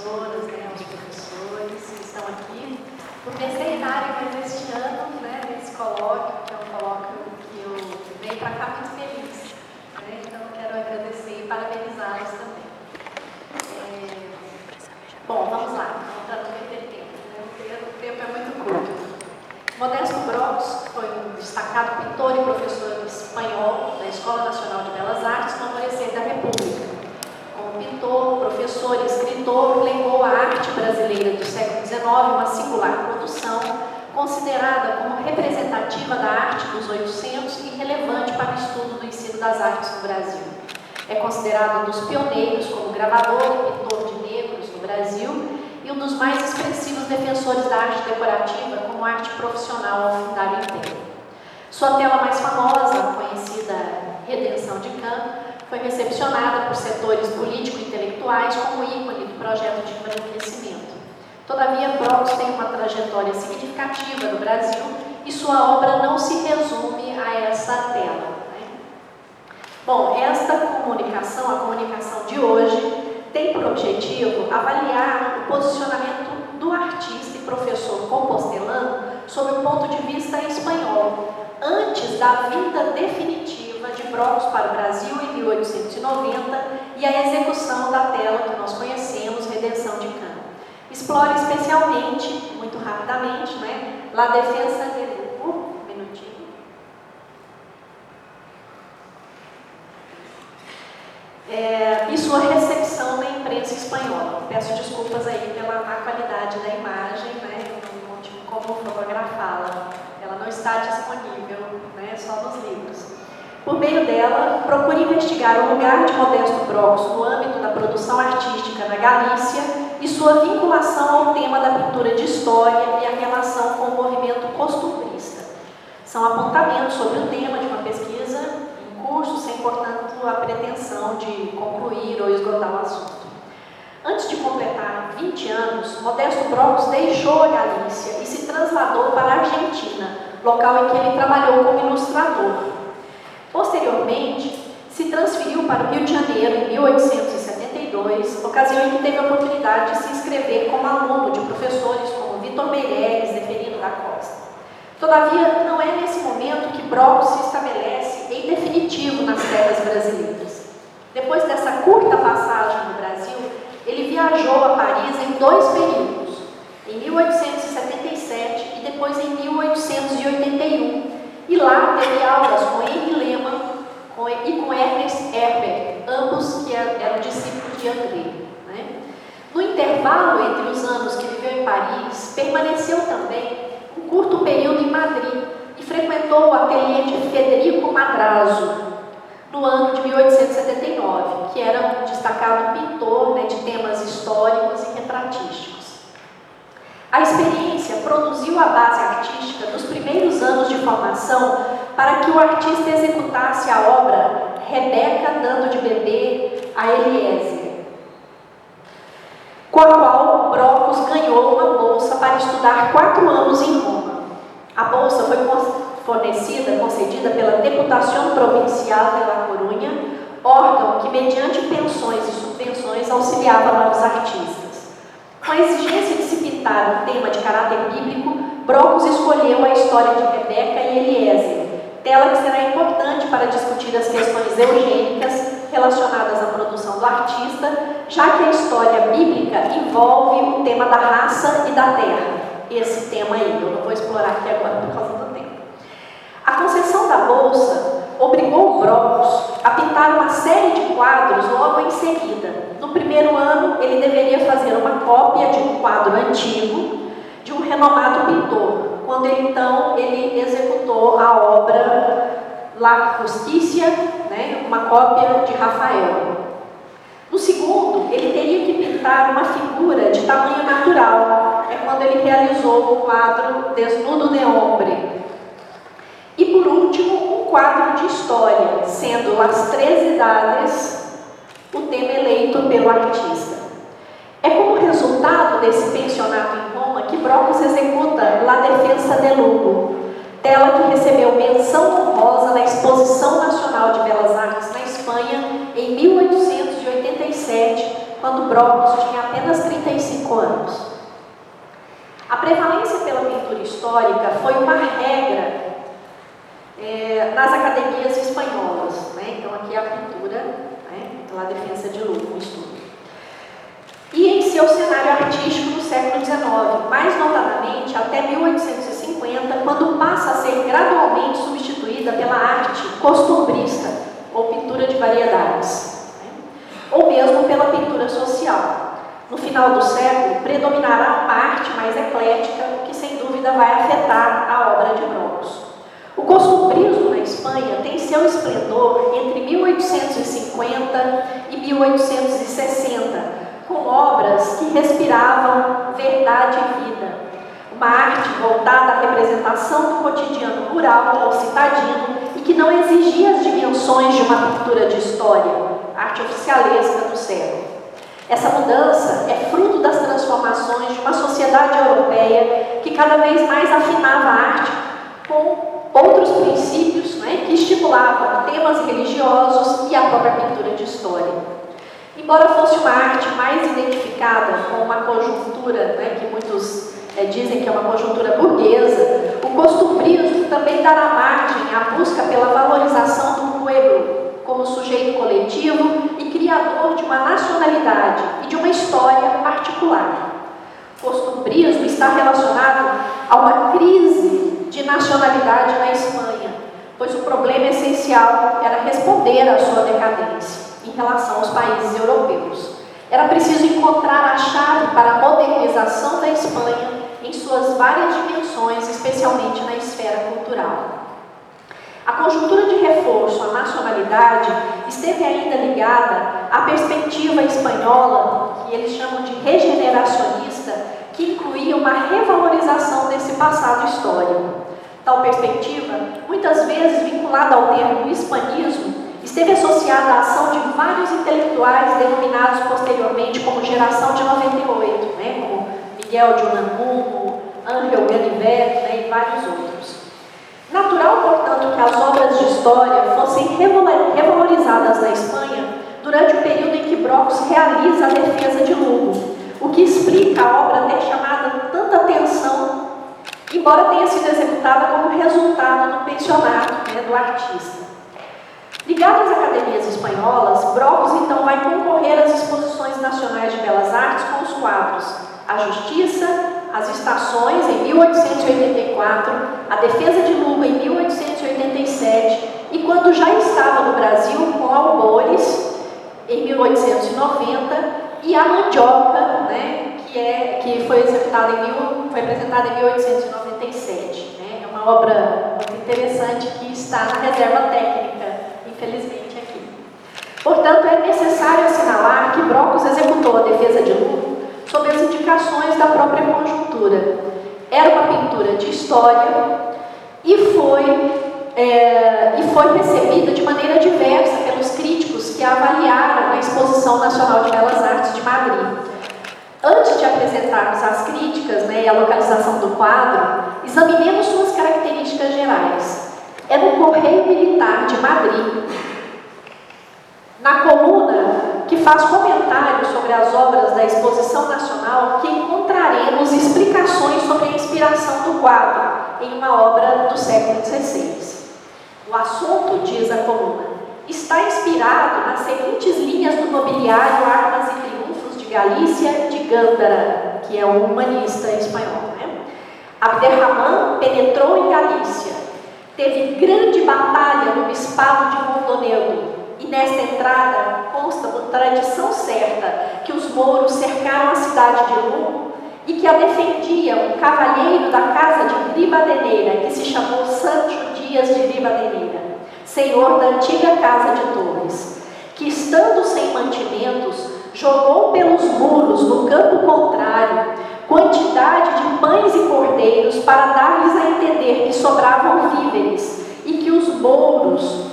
professoras, né, aos professores que estão aqui. Por terceirário, mas este ano, né, nesse colóquio, que é um colóquio que eu venho para cá muito feliz. Né, então, eu quero agradecer e parabenizá-los também. Bom, vamos lá, para não perder tempo. Né, o tempo é muito curto. Modesto Brocos foi um destacado pintor e professor espanhol da Escola Nacional de Belas Artes no Amanhecer da República. Como pintor, professor e escritor, legou à arte brasileira do século XIX uma singular produção, considerada como representativa da arte dos 800 e relevante para o estudo do ensino das artes no Brasil. É considerado um dos pioneiros como gravador e pintor de negros no Brasil e um dos mais expressivos defensores da arte decorativa como arte profissional ao findar o inteiro. Sua tela mais famosa, conhecida Redenção de Caen, foi recepcionada por setores político-intelectuais como ícone do projeto de embranquecimento. Todavia, Brocos tem uma trajetória significativa no Brasil e sua obra não se resume a essa tela. Bom, esta comunicação, a comunicação de hoje, tem por objetivo avaliar o posicionamento do artista e professor compostelano sob o ponto de vista espanhol, antes da vinda definitiva de Brocos para o Brasil em 1890 e a execução da tela que nós conhecemos, Redenção de Caen. Explora especialmente, muito rapidamente, né, La Defensa del Lupo, e sua recepção na imprensa espanhola. Peço desculpas aí pela má qualidade da imagem, né? Não tive como fotografá-la. Ela não está disponível, né? Só nos livros. Por meio dela, procure investigar o lugar de Modesto Brocos no âmbito da produção artística na Galícia e sua vinculação ao tema da pintura de história e a relação com o movimento costumbrista. São apontamentos sobre o tema de uma pesquisa curso, sem, portanto, a pretensão de concluir ou esgotar o assunto. Antes de completar 20 anos, Modesto Brocos deixou a Galícia e se trasladou para a Argentina, local em que ele trabalhou como ilustrador. Posteriormente, se transferiu para o Rio de Janeiro em 1872, ocasião em que teve a oportunidade de se inscrever como aluno de professores como Vitor Meireles, Zeferino da Costa. Todavia, não é nesse momento que Brocos se estabelece em definitivo nas terras brasileiras. Depois dessa curta passagem no Brasil, ele viajou a Paris em 2 períodos, em 1877 e depois em 1881, e lá teve aulas com Henri Lehmann e com Ernest Herber, ambos que eram discípulos de André. Né? No intervalo entre os anos que viveu em Paris, permaneceu também um curto período em Madrid e frequentou o ateliê de Federico Madrazo no ano de 1879, que era um destacado pintor, né, de temas históricos e retratísticos. A experiência produziu a base artística dos primeiros anos de formação para que o artista executasse a obra Rebeca dando de beber a Eliezer, com a qual Brocos ganhou uma bolsa para estudar 4 anos em Roma. A bolsa foi concedida pela Deputação Provincial de La Coruña, órgão que, mediante pensões e subvenções, auxiliava novos artistas. Com a exigência de se pintar um tema de caráter bíblico, Brocos escolheu a história de Rebeca e Eliezer, tela que será importante para discutir as questões eugênicas relacionadas à produção do artista, já que a história bíblica envolve o tema da raça e da terra. Esse tema aí, eu não vou explorar aqui agora por causa do tempo. A concessão da bolsa obrigou Brocos a pintar uma série de quadros logo em seguida. No primeiro ano, ele deveria fazer uma cópia de um quadro antigo de um renomado pintor, quando então ele executou a obra La Justicia, né, uma cópia de Rafael. No segundo, ele teria que pintar uma figura de tamanho natural, é quando ele realizou o quadro Desnudo de Hombre. E por último, um quadro de história, sendo As 3 Idades o tema eleito pelo artista. É como resultado desse pensionato em Roma que Brocos executa La Defensa del Lupo, tela que recebeu menção honrosa na Exposição Nacional de Belas Artes na Espanha em 1887, quando Brocos tinha apenas 36 5 anos. A prevalência pela pintura histórica foi uma regra nas academias espanholas, né? Então aqui é a pintura, né? La Defensa de Lugo, um estudo. E em seu cenário artístico no século XIX, mais notadamente até 1850, quando passa a ser gradualmente substituída pela arte costumbrista, ou pintura de variedades, né? Ou mesmo pela pintura social. No final do século, predominará a arte mais eclética, o que sem dúvida vai afetar a obra de Brocos. O costumbrismo na Espanha tem seu esplendor entre 1850 e 1860, com obras que respiravam verdade e vida. Uma arte voltada à representação do cotidiano rural ou citadino e que não exigia as dimensões de uma pintura de história, arte oficialesca do século. Essa mudança é fruto das transformações de uma sociedade europeia que cada vez mais afinava a arte com outros princípios, né, que estimulavam temas religiosos e a própria pintura de história. Embora fosse uma arte mais identificada com uma conjuntura, né, que muitos dizem que é uma conjuntura burguesa, o costumbrismo também dará margem à busca pela valorização do pueblo como sujeito coletivo e criador de uma nacionalidade e de uma história particular. O costumbrismo está relacionado a uma crise de nacionalidade na Espanha, pois o problema essencial era responder à sua decadência em relação aos países europeus. Era preciso encontrar a chave para a modernização da Espanha em suas várias dimensões, especialmente na esfera cultural. A conjuntura de reforço à nacionalidade esteve ainda ligada à perspectiva espanhola, que eles chamam de regeneracionista, que incluía uma revalorização desse passado histórico. Tal perspectiva, muitas vezes vinculada ao termo hispanismo, esteve associada à ação de vários intelectuais denominados posteriormente como geração de 98, né, como Miguel de Unamuno, Ángel Ganivet, né, e vários outros. Natural, portanto, que as obras de história fossem revalorizadas na Espanha durante o período em que Brocos realiza a defesa de Lugo, o que explica a obra ter chamado tanta atenção, embora tenha sido executada como resultado do pensionato, né, do artista. Ligado às academias espanholas, Brocos então vai concorrer às exposições nacionais de belas artes com os quadros A Justiça, As Estações, em 1884, A Defesa de Lugo, em 1887, e quando já estava no Brasil, com Albores, em 1890, e A Mandioca, né, que foi apresentada em 1897. Né, é uma obra muito interessante que está na reserva técnica, infelizmente, aqui. Portanto, é necessário assinalar que Brocos executou a defesa de Lugo sob as indicações da própria conjuntura. Era uma pintura de história e foi recebida de maneira diversa pelos críticos que a avaliaram na Exposição Nacional de Belas Artes de Madrid. Antes de apresentarmos as críticas, né, e a localização do quadro, examinemos suas características gerais. É no Correio Militar de Madrid, na coluna que faz comentários sobre as obras da Exposição Nacional, que encontraremos explicações sobre a inspiração do quadro em uma obra do século XVI. O assunto, diz a coluna, está inspirado nas seguintes linhas do nobiliário Armas e Triunfos de Galícia de Gándara, que é um humanista espanhol. Né? Abderramán penetrou em Galícia, teve grande batalha no bispado de Mondonedo, e nesta entrada consta uma tradição certa que os mouros cercaram a cidade de Lugo e que a defendia um cavalheiro da casa de Ribadeneira, que se chamou Sancho Dias de Ribadeneira, senhor da antiga casa de Torres, que, estando sem mantimentos, jogou pelos muros, no campo contrário, quantidade de pães e cordeiros para dar-lhes a entender que sobravam víveres e que os mouros,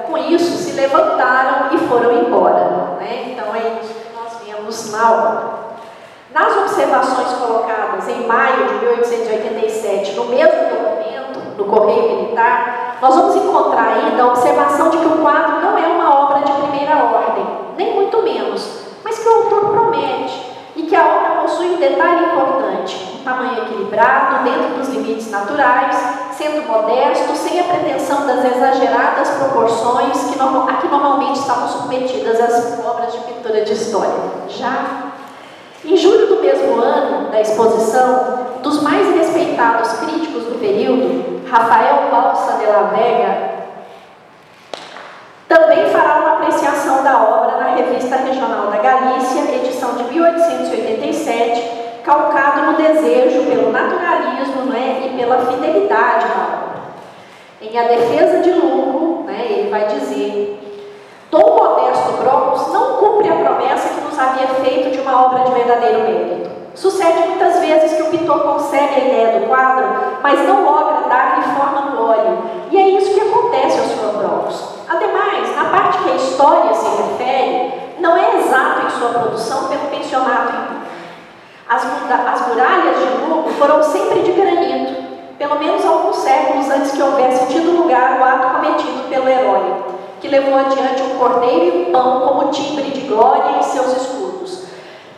com isso, se levantaram e foram embora. Né? Então, é isso que nós vemos na obra. Nas observações colocadas em maio de 1887, no mesmo documento, no Correio Militar, nós vamos encontrar ainda a observação de que o quadro não é uma obra de primeira ordem, nem muito menos, mas que o autor promete e que equilibrado, dentro dos limites naturais, sendo modesto, sem a pretensão das exageradas proporções a que normalmente estavam submetidas as obras de pintura de história. Já em julho do mesmo ano da exposição, um dos mais respeitados críticos do período, Rafael Balsa de la Vega, também fará uma apreciação da obra na Revista Regional da Galícia, edição de 1887, calcado no desejo pelo naturalismo, e pela fidelidade na obra. Em A Defesa de Lugo, ele vai dizer: Dom Modesto Brocos não cumpre a promessa que nos havia feito de uma obra de verdadeiro mérito. Sucede muitas vezes que o pintor consegue a ideia do quadro, mas não logra dar-lhe forma no óleo, e é isso que acontece ao Sr. Brocos. Ademais, na parte que a história se refere, não é exato em sua produção pelo pensionato em Lugo. As muralhas de Lugo foram sempre de granito, pelo menos alguns séculos antes que houvesse tido lugar o ato cometido pelo herói, que levou adiante um cordeiro e um pão como timbre de glória em seus escudos.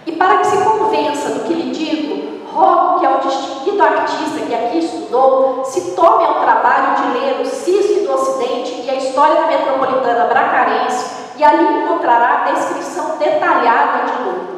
E para que se convença do que lhe digo, rogo que ao distinguido artista que aqui estudou se tome ao trabalho de ler o Cisne do Ocidente e a história da metropolitana bracarense, e ali encontrará a descrição detalhada de Lugo.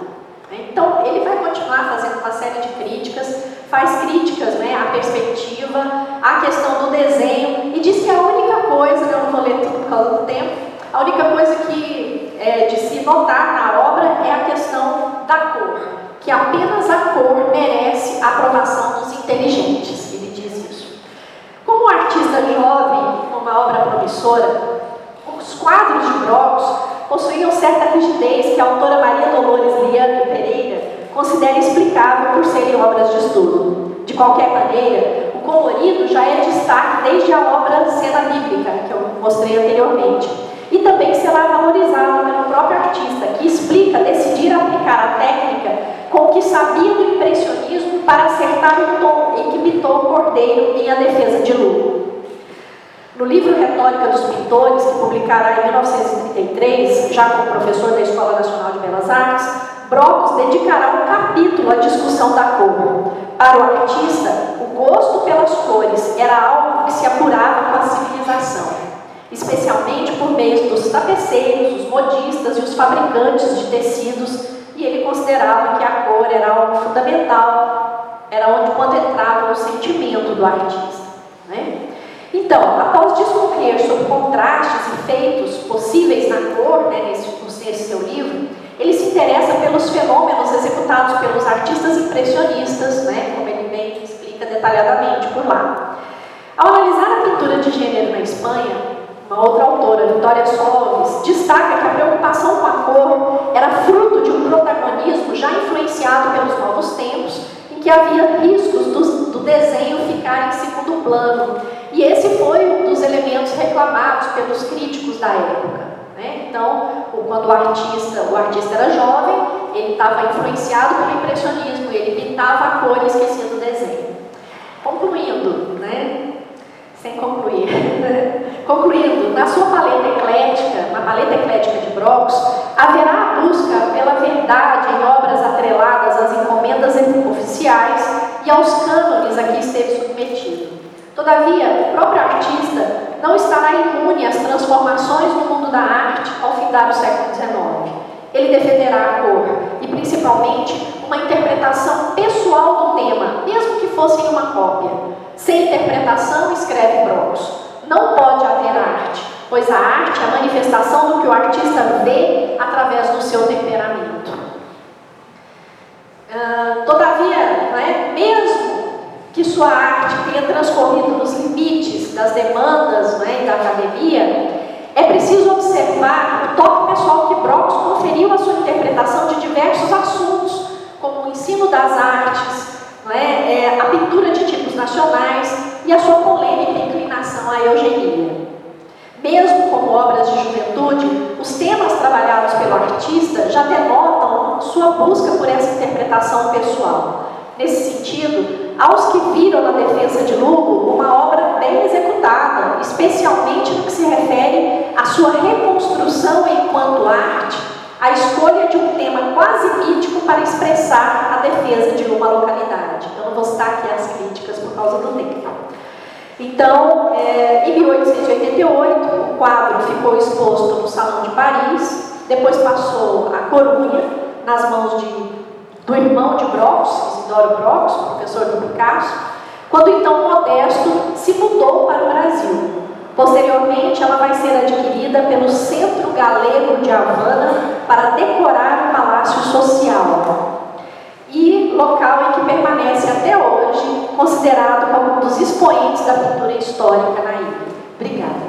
Então, ele vai continuar fazendo uma série de críticas, faz críticas à perspectiva, à questão do desenho, e diz que a única coisa, eu não vou ler tudo por causa do tempo, a única coisa que é de se notar na obra é a questão da cor, que apenas a cor merece a aprovação dos inteligentes, ele diz isso. Como um artista jovem, uma obra promissora, os quadros de Brocos possuíam certa rigidez que a autora Maria Dolores Liane Pereira considera explicável por serem obras de estudo. De qualquer maneira, o colorido já é destaque desde a obra Cena Bíblica, que eu mostrei anteriormente, e também será valorizado pelo próprio artista, que explica decidir aplicar a técnica com que sabia do impressionismo para acertar o tom em que pintou o cordeiro em A Defesa de Lugo. No livro Retórica dos Pintores, que publicará em 1933, já como professor da Escola Nacional de Belas Artes, Brocos dedicará um capítulo à discussão da cor. Para o artista, o gosto pelas cores era algo que se apurava com a civilização, especialmente por meio dos tapeceiros, os modistas e os fabricantes de tecidos, e ele considerava que a cor era algo fundamental, era quando entrava o sentimento do artista. Então, após discorrer sobre contrastes e feitos possíveis na cor, nesse seu livro, ele se interessa pelos fenômenos executados pelos artistas impressionistas, como ele bem explica detalhadamente por lá. Ao analisar a pintura de gênero na Espanha, uma outra autora, Vitória Solves, destaca que a preocupação com a cor era fruto de um protagonismo já influenciado pelos novos tempos, em que havia riscos do desenho ficar em segundo plano. E esse foi um dos elementos reclamados pelos críticos da época. Então, quando o artista era jovem, ele estava influenciado pelo impressionismo, ele pintava a cor e esquecia do desenho. Concluindo, sem concluir, concluindo, na sua paleta eclética de Brocos, haverá a busca pela verdade em obras atreladas às encomendas oficiais e aos cânones a que esteve submetido. Todavia, o próprio artista não estará imune às transformações no mundo da arte ao findar o século XIX. Ele defenderá a cor e, principalmente, uma interpretação pessoal do tema, mesmo que fosse em uma cópia. Sem interpretação, escreve Brocos, não pode haver arte, pois a arte é a manifestação do que o artista vê através do seu temperamento. Todavia, mesmo que sua arte tenha transcorrido nos limites das demandas e da academia, é preciso observar o toque pessoal que Brocos conferiu à sua interpretação de diversos assuntos, como o ensino das artes, a pintura de tipos nacionais e a sua polêmica inclinação à eugenia. Mesmo como obras de juventude, os temas trabalhados pelo artista já denotam sua busca por essa interpretação pessoal. Nesse sentido, aos que viram Na Defesa de Lugo uma obra bem executada, especialmente no que se refere à sua reconstrução enquanto arte, a escolha de um tema quase mítico para expressar a defesa de uma localidade. Eu não vou citar aqui as Então, em 1888, o quadro ficou exposto no Salão de Paris, depois passou a Corunha, nas mãos do irmão de Brox, Isidoro Brox, professor do Picasso, quando então Modesto se mudou para o Brasil. Posteriormente, ela vai ser adquirida pelo Centro Galego de Havana para decorar o Palácio Social, e local em que permanece até hoje, considerado como um dos expoentes da pintura histórica na ilha. Obrigada.